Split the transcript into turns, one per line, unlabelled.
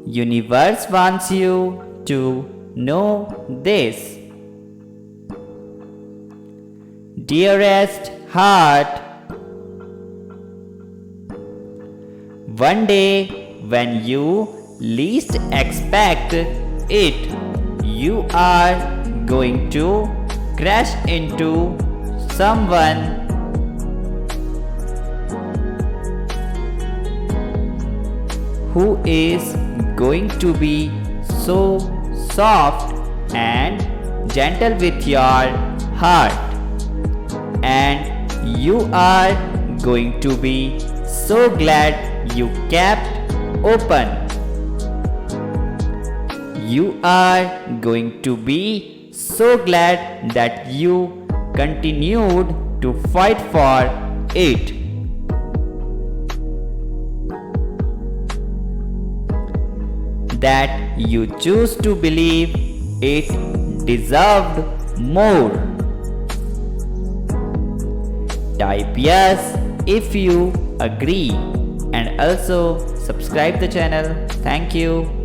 Universe wants you to know this. Dearest heart, one day when you least expect it, you are going to crash into someone who is going to be so soft and gentle with your heart, and you are going to be so glad you kept open. You are going to be so glad that you continued to fight for it. That you choose to believe it deserved more. Type yes if you agree, and also subscribe the channel. Thank you.